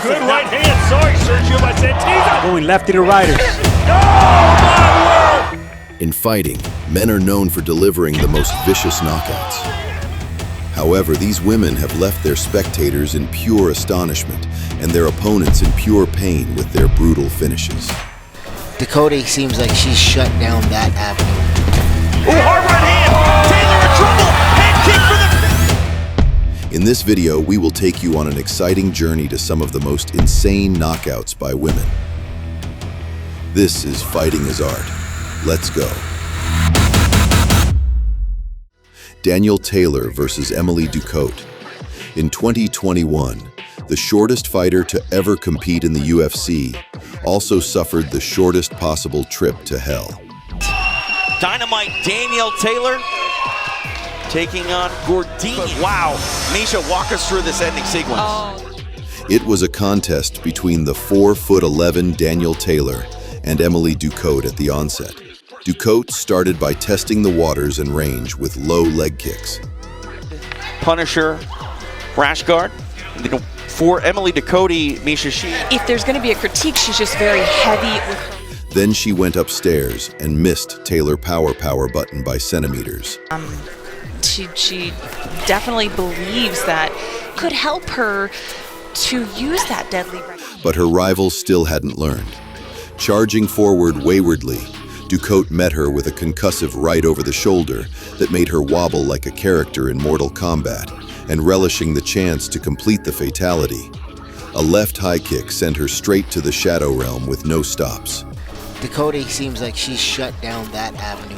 Good right hand. Sorry, Sergio. I said tease. Going lefty to righter. Oh, my word! In fighting, men are known for delivering the most vicious knockouts. However, these women have left their spectators in pure astonishment and their opponents in pure pain with their brutal finishes. Dakota seems like she's shut down that avenue. Oh, hard right hand! Taylor in trouble! Head kick for the... In this video, we will take you on an exciting journey to some of the most insane knockouts by women. This is Fighting is Art. Let's go. Danielle Taylor versus Emily Ducote. In 2021, the shortest fighter to ever compete in the UFC also suffered the shortest possible trip to hell. Dynamite Danielle Taylor taking on Gordini. Wow, Misha, walk us through this ending sequence. It was a contest between the 4'11" Danielle Taylor and Emily Ducote at the onset. Ducote started by testing the waters and range with low leg kicks. Punisher, rash guard. For Emily Ducote, Misha, if there's going to be a critique, she's just very heavy with her. Then she went upstairs and missed Taylor power button by centimeters. She definitely believes that could help her to use that deadly right. But her rival still hadn't learned. Charging forward waywardly, Ducote met her with a concussive right over the shoulder that made her wobble like a character in Mortal Kombat, and relishing the chance to complete the fatality. A left high kick sent her straight to the shadow realm with no stops. Dakota seems like she's shut down that avenue.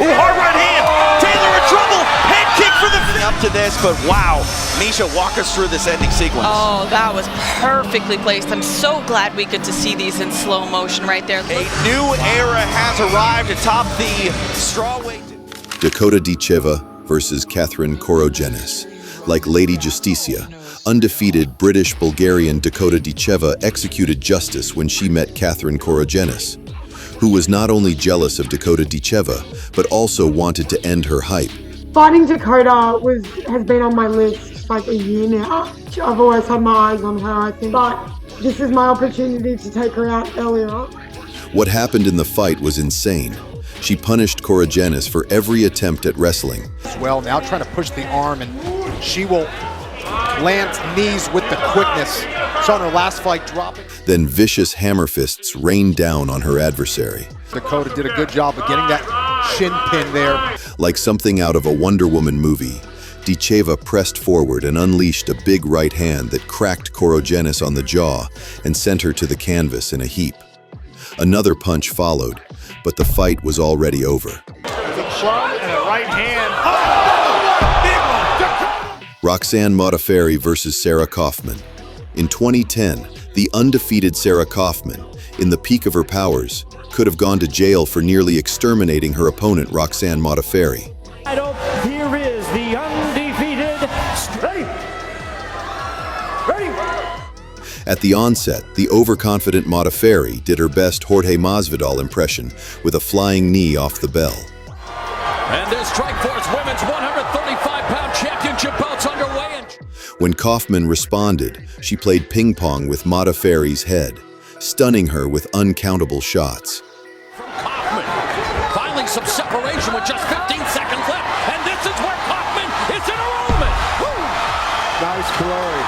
Oh, hard right hand! Taylor in trouble! Head kick for the... Up to this, but wow. Misha, walk us through this ending sequence. Oh, that was perfectly placed. I'm so glad we get to see these in slow motion right there. A new era has arrived atop the strawweight. Dakota Dicheva versus Katherine Corogenis. Like Lady Justicia, undefeated British-Bulgarian Dakota Dicheva executed justice when she met Katherine Corogenis, who was not only jealous of Dakota Dicheva, but also wanted to end her hype. Fighting Dakota has been on my list for like a year now. I've always had my eyes on her, I think, but this is my opportunity to take her out earlier. What happened in the fight was insane. She punished Corogenis for every attempt at wrestling. Well, now trying to push the arm, and she will land knees with the quickness. Saw in her last fight dropping. Then vicious hammer fists rained down on her adversary. Dakota did a good job of getting that shin pin there. Like something out of a Wonder Woman movie, Dicheva pressed forward and unleashed a big right hand that cracked Corogenis on the jaw and sent her to the canvas in a heap. Another punch followed, but the fight was already over. And a right hand. Oh, big one. Roxanne Modafairy versus Sarah Kaufman. In 2010, the undefeated Sarah Kaufman, in the peak of her powers, could have gone to jail for nearly exterminating her opponent Roxanne Modafairy. Here is the undefeated. Ready. At the onset, the overconfident Modafairy did her best Jorge Masvidal impression with a flying knee off the bell. And this Strikeforce Women's 135-pound championship bout's underway. When Kaufman responded, she played ping pong with Modafairy's head, stunning her with uncountable shots. From Kaufman, finally some separation with just 15 seconds left, and this is where Kaufman is in a moment. Woo! Nice glory.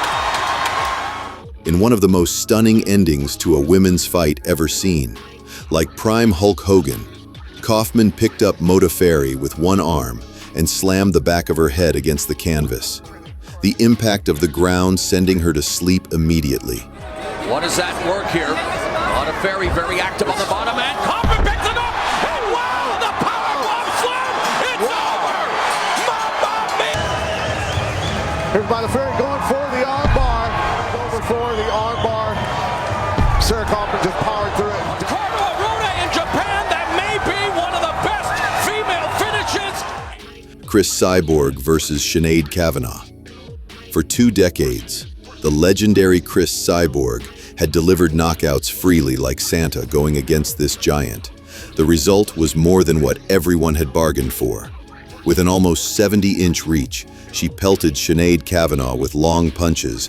In one of the most stunning endings to a women's fight ever seen, like prime Hulk Hogan, Kaufman picked up Modafairy with one arm and slammed the back of her head against the canvas. The impact of the ground sending her to sleep immediately. What does that work here? Modafairy very active on the bottom, and Kaufman picks it up, and wow, the powerbomb slam! It's over! Mamma mia! Here's Modafairy going for the arm bar. Over for the arm bar. Sarah Kaufman just powered through it. In Japan, that may be one of the best female finishes. Chris Cyborg versus Chenade Kavanaaugh. For 2 decades, the legendary Chris Cyborg had delivered knockouts freely like Santa going against this giant. The result was more than what everyone had bargained for. With an almost 70-inch reach, she pelted Chenade Kavanagh with long punches.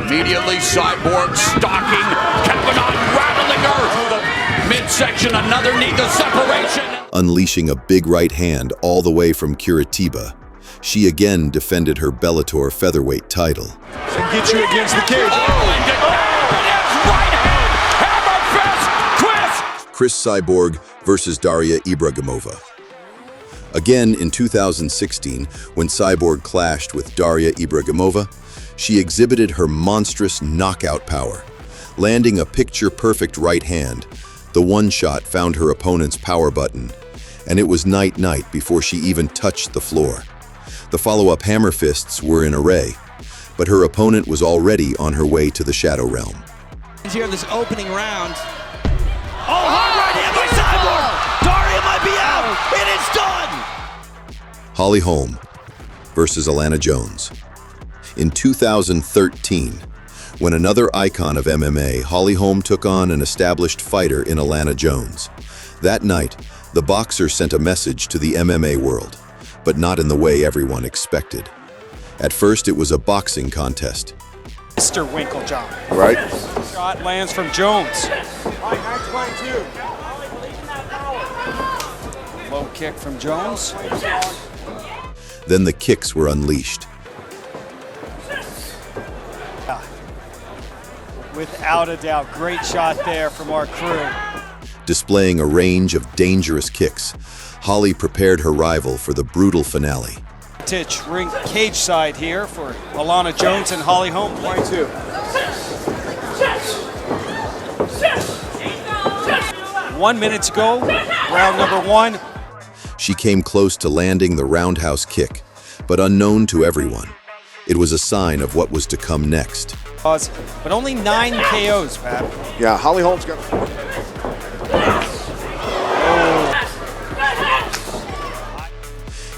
Immediately, Cyborg stalking. Kavanaaugh rattling her through the midsection. Another knee to separation. Unleashing a big right hand all the way from Curitiba, she again defended her Bellator featherweight title. And get you against the cage. And there it is, right hand, hammer fist, twist. Chris Cyborg versus Daria Ibraimova. Again in 2016, when Cyborg clashed with Daria Ibraimova, she exhibited her monstrous knockout power. Landing a picture-perfect right hand, the one shot found her opponent's power button, and it was night-night before she even touched the floor. The follow-up hammer fists were in array, but her opponent was already on her way to the Shadow Realm. Here in this opening round. Oh, hard right hand by Cyborg! Daria might be out! It is done! Holly Holm versus Alana Jones. In 2013, when another icon of MMA, Holly Holm took on an established fighter in Alana Jones. That night, the boxer sent a message to the MMA world, but not in the way everyone expected. At first, it was a boxing contest. Mr. Winklejohn. Right. Shot lands from Jones. Low kick from Jones. Then the kicks were unleashed. Without a doubt, great shot there from our crew. Displaying a range of dangerous kicks, Holly prepared her rival for the brutal finale. Titch ring cage side here for Alana Jones and Holly Holm. 22. One minute to go, round number one. She came close to landing the roundhouse kick, but unknown to everyone, it was a sign of what was to come next. But only 9 KOs, Pat. Yeah, Holly Holm's got.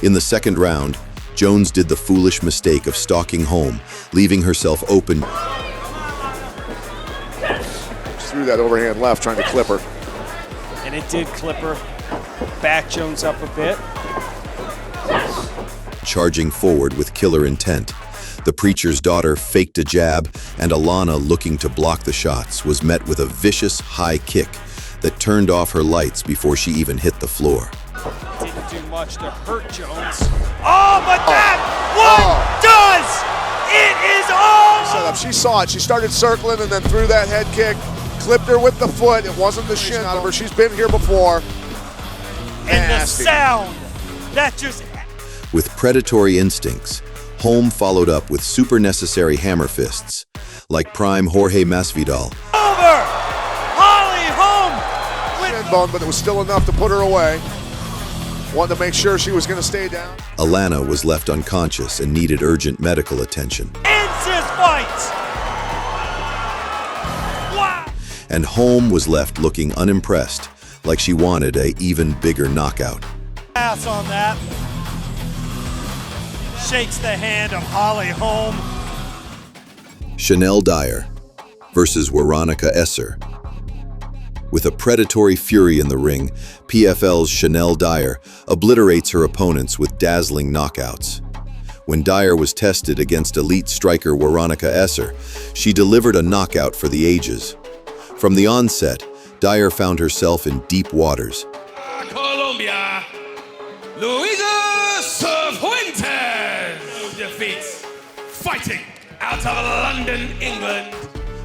In the second round, Jones did the foolish mistake of stalking Holm, leaving herself open. Threw that overhand left, trying to clip her. And it did clip her. Back Jones up a bit. Charging forward with killer intent. The preacher's daughter faked a jab, and Alana, looking to block the shots, was met with a vicious high kick that turned off her lights before she even hit the floor. Didn't do much to hurt Jones. Oh, but that does! It is all! Set up. She saw it. She started circling and then threw that head kick. Clipped her with the foot. It wasn't the shin out of her. She's been here before. And the sound that just... With predatory instincts, Holm followed up with super necessary hammer fists, like prime Jorge Masvidal. Over! Holly Holm! Shin bone, but it was still enough to put her away. Wanted to make sure she was going to stay down. Alana was left unconscious and needed urgent medical attention. Ends this fight! Wow! And Holm was left looking unimpressed, like she wanted an even bigger knockout. Pass on that. Shakes the hand of Holly Holm. Dyer versus Veronica Esser. With a predatory fury in the ring, PFL's Dyer obliterates her opponents with dazzling knockouts. When Dyer was tested against elite striker Veronica Esser, she delivered a knockout for the ages. From the onset, Dyer found herself in deep waters. Colombia, Luisa Cervantes defeats, fighting out of London, England.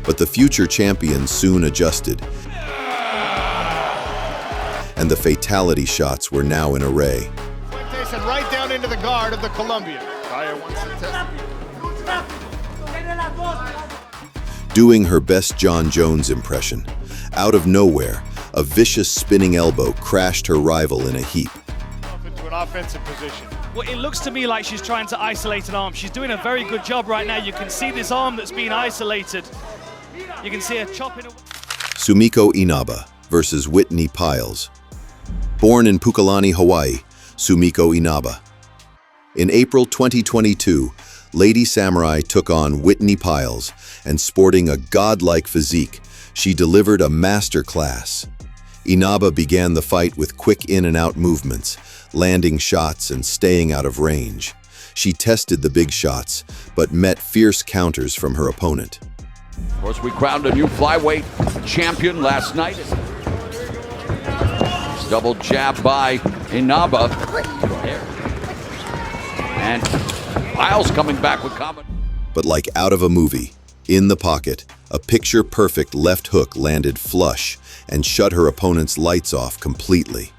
But the future champion soon adjusted, and the fatality shots were now in array. Right down into the guard of the Colombian. Dyer wants to test. Doing her best John Jones impression, out of nowhere, a vicious spinning elbow crashed her rival in a heap. Into an offensive position. Well, it looks to me like she's trying to isolate an arm. She's doing a very good job right now. You can see this arm that's being isolated. You can see her chopping away. Sumiko Inaba versus Whitney Piles. Born in Pukalani, Hawaii, Sumiko Inaba. In April 2022, Lady Samurai took on Whitney Piles, and sporting a godlike physique, she delivered a master class. Inaba began the fight with quick in and out movements, landing shots and staying out of range. She tested the big shots, but met fierce counters from her opponent. Of course, we crowned a new flyweight champion last night. Double jab by Inaba. And Miles coming back with Kava. But like out of a movie, in the pocket, a picture-perfect left hook landed flush and shut her opponent's lights off completely.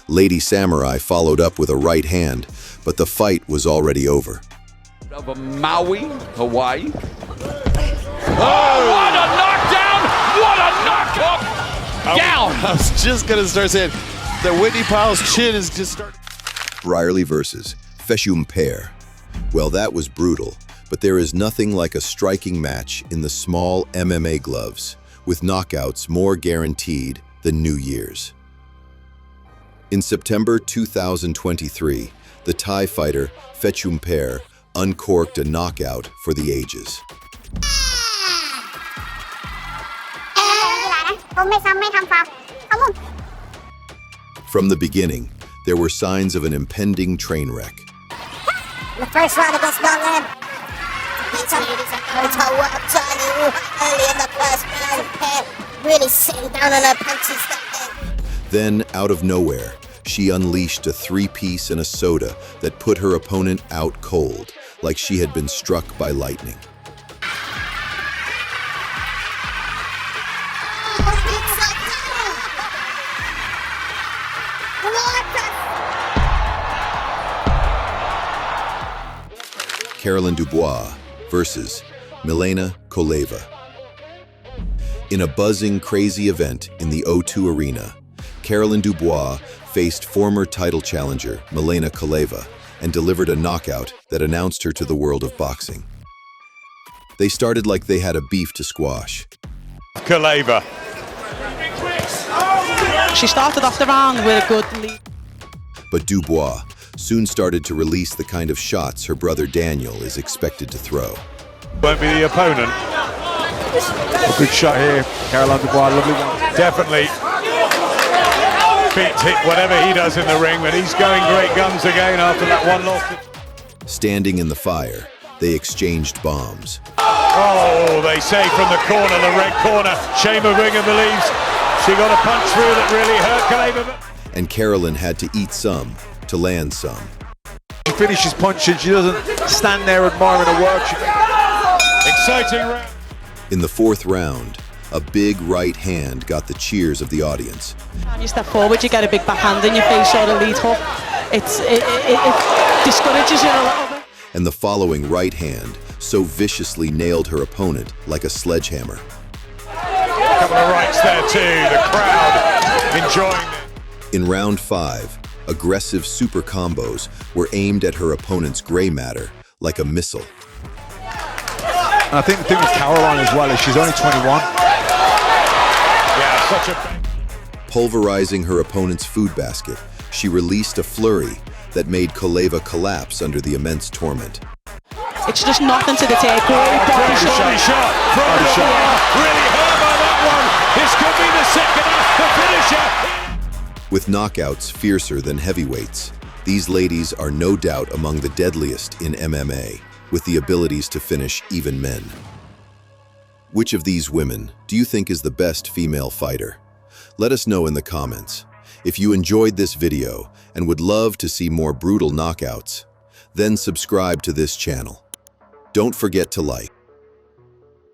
Lady Samurai followed up with a right hand, but the fight was already over. Of Maui, Hawaii. Oh, what a knockdown! What a knockdown! Down! I was just gonna start saying that Whitney Powell's chin is just starting. Brielle versus Fesmire. Well, that was brutal, but there is nothing like a striking match in the small MMA gloves, with knockouts more guaranteed than New Year's. In September 2023, the Thai fighter Fesmire uncorked a knockout for the ages. From the beginning, there were signs of an impending train wreck. The first round against Melena. Early in the first round, really sitting down on her punches. Then, out of nowhere, she unleashed a three-piece and a soda that put her opponent out cold, like she had been struck by lightning. Caroline Dubois versus Melena Koleva. In a buzzing, crazy event in the O2 Arena, Caroline Dubois faced former title challenger Melena Koleva and delivered a knockout that announced her to the world of boxing. They started like they had a beef to squash. Koleva. She started off the round with a good lead. But Dubois soon started to release the kind of shots her brother Daniel is expected to throw. Won't be the opponent. A good shot here, Caroline Dubois, lovely one. Definitely beats it, whatever he does in the ring, but he's going great guns again after that one loss. Standing in the fire, they exchanged bombs. Oh, they say from the corner, the red corner, Shayma Ringer believes she got a punch through that really hurt Koleva. And Caroline had to eat some to land some. She finishes punching, she doesn't stand there admiring her work. Exciting round. In the fourth round, a big right hand got the cheers of the audience. Time you step forward, you get a big backhand in your face or a lead hook. It discourages you a little bit. And the following right hand so viciously nailed her opponent like a sledgehammer. A couple of rights there too, the crowd enjoying it. In round 5, aggressive super combos were aimed at her opponent's gray matter like a missile. I think the thing with Caroline as well is she's only 21. Yeah, such a... Pulverizing her opponent's food basket, she released a flurry that made Koleva collapse under the immense torment. It's just nothing to the take. Great body shot. Really hurt by that one. This could be the second half, the finisher. With knockouts fiercer than heavyweights, these ladies are no doubt among the deadliest in MMA, with the abilities to finish even men. Which of these women do you think is the best female fighter? Let us know in the comments. If you enjoyed this video and would love to see more brutal knockouts, then subscribe to this channel. Don't forget to like.